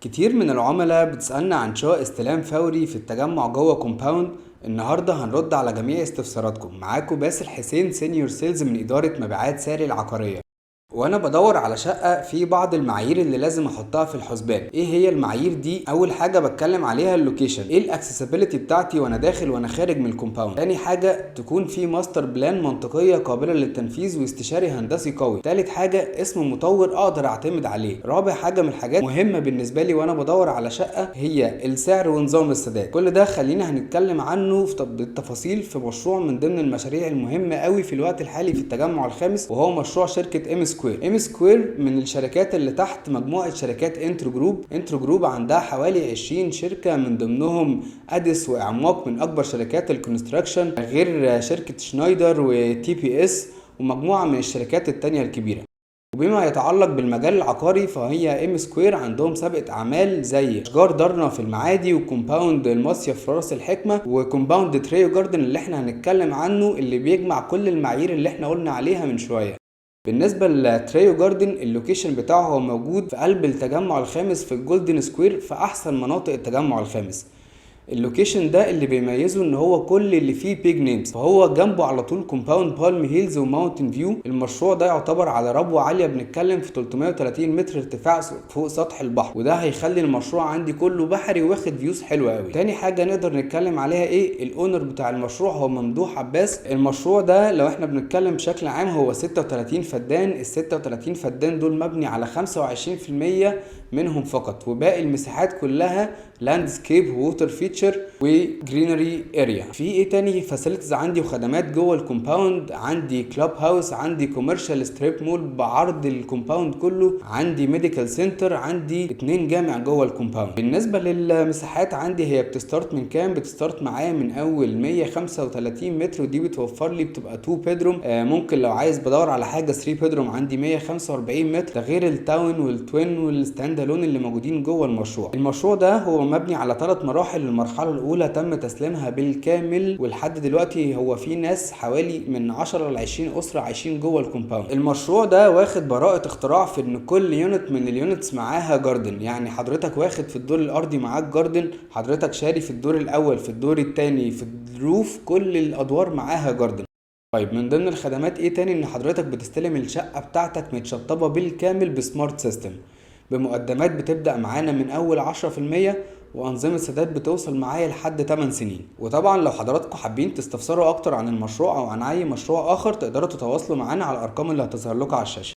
كتير من العملاء بتسألنا عن شقق استلام فوري في التجمع جوه كومباوند. النهارده هنرد على جميع استفساراتكم. معاكم باسل حسين، سينيور سيلز من إدارة مبيعات ساري العقارية. وانا بدور على شقة، في بعض المعايير اللي لازم احطها في الحسبان. ايه هي المعايير دي؟ اول حاجة بتكلم عليها اللوكيشن، ايه الاكسسبيليتي بتاعتي وانا داخل وانا خارج من الكومباوند. تاني حاجة تكون في ماستر بلان منطقية قابلة للتنفيذ واستشاري هندسي قوي. تالت حاجة اسم مطور اقدر اعتمد عليه. رابع حاجة من الحاجات مهمة بالنسبة لي وانا بدور على شقة هي السعر ونظام السداد. كل ده خلينا هنتكلم عنه بالتفاصيل في مشروع من ضمن المشاريع المهمة قوي في الوقت الحالي في التجمع الخامس، وهو مشروع شركة ام سكوير من الشركات اللي تحت مجموعة شركات انترو جروب عندها حوالي 20 شركة، من ضمنهم اديس واعماق من اكبر شركات الكونستراكشن، غير شركة شنايدر وتي بي اس ومجموعة من الشركات التانية الكبيرة. وبما يتعلق بالمجال العقاري فهي ام سكوير عندهم سابقة اعمال زي اشجار دارنا في المعادي، وكومباوند المصيف في راس الحكمة، وكومباوند تريو جاردن اللي احنا هنتكلم عنه، اللي بيجمع كل المعايير اللي احنا قلنا عليها من شوية. بالنسبة لتريو جاردن اللوكيشن بتاعه هو موجود في قلب التجمع الخامس في الجولدن سكوير، في احسن مناطق التجمع الخامس. اللوكيشن ده اللي بيميزه ان هو كل اللي فيه بيج نيمز، فهو جنبه على طول كومباوند بالم هيلز وماونتن فيو. المشروع ده يعتبر على ربوة عالية، بنتكلم في 330 متر ارتفاع فوق سطح البحر، وده هيخلي المشروع عندي كله بحري واخد فيوز حلوة قوي. تاني حاجة نقدر نتكلم عليها ايه؟ الاونر بتاع المشروع هو ممدوح عباس. المشروع ده لو احنا بنتكلم بشكل عام هو 36 فدان. ال 36 فدان دول مبني على 25% منهم فقط، وباقي المساحات كلها لاندسكيب ووتر فيتشر وجرينري اريا. في ايه تاني فاسيلتيز عندي وخدمات جوه الكومباوند؟ عندي كلاب هاوس، عندي كوميرشال ستريب مول بعرض الكومباوند كله، عندي ميديكال سنتر، عندي 2 جامع جوه الكومباوند. بالنسبه للمساحات عندي هي بتستارت من كام؟ بتستارت معايا من اول 135 متر، ودي بتوفر لي بتبقى 2 بيدروم. ممكن لو عايز بدور على حاجه 3 بيدروم عندي 145 متر، ده غير التاون والتوين والستاند الون اللي موجودين جوه المشروع. المشروع ده هو مبني على 3 مراحل. المرحله الاولى تم تسليمها بالكامل، ولحد دلوقتي هو في ناس حوالي من 10 ل 20 اسره عايشين جوه الكومباوند. المشروع ده واخد براءه اختراع في ان كل يونت من اليونتس معاها جاردن، يعني حضرتك واخد في الدور الارضي معاك جاردن، حضرتك شاري في الدور الاول، في الدور الثاني، في الروف، كل الادوار معاها جاردن. طيب من ضمن الخدمات ايه تاني؟ ان حضرتك بتستلم الشقه بتاعتك متشطبه بالكامل بسمارت سيستم، بمقدمات بتبدأ معانا من أول 10%، وأنظمة سداد بتوصل معايا لحد 8 سنين. وطبعا لو حضراتكم حابين تستفسروا أكتر عن المشروع أو عن أي مشروع آخر تقدروا تتواصلوا معانا على الأرقام اللي هتظهر لكم على الشاشة.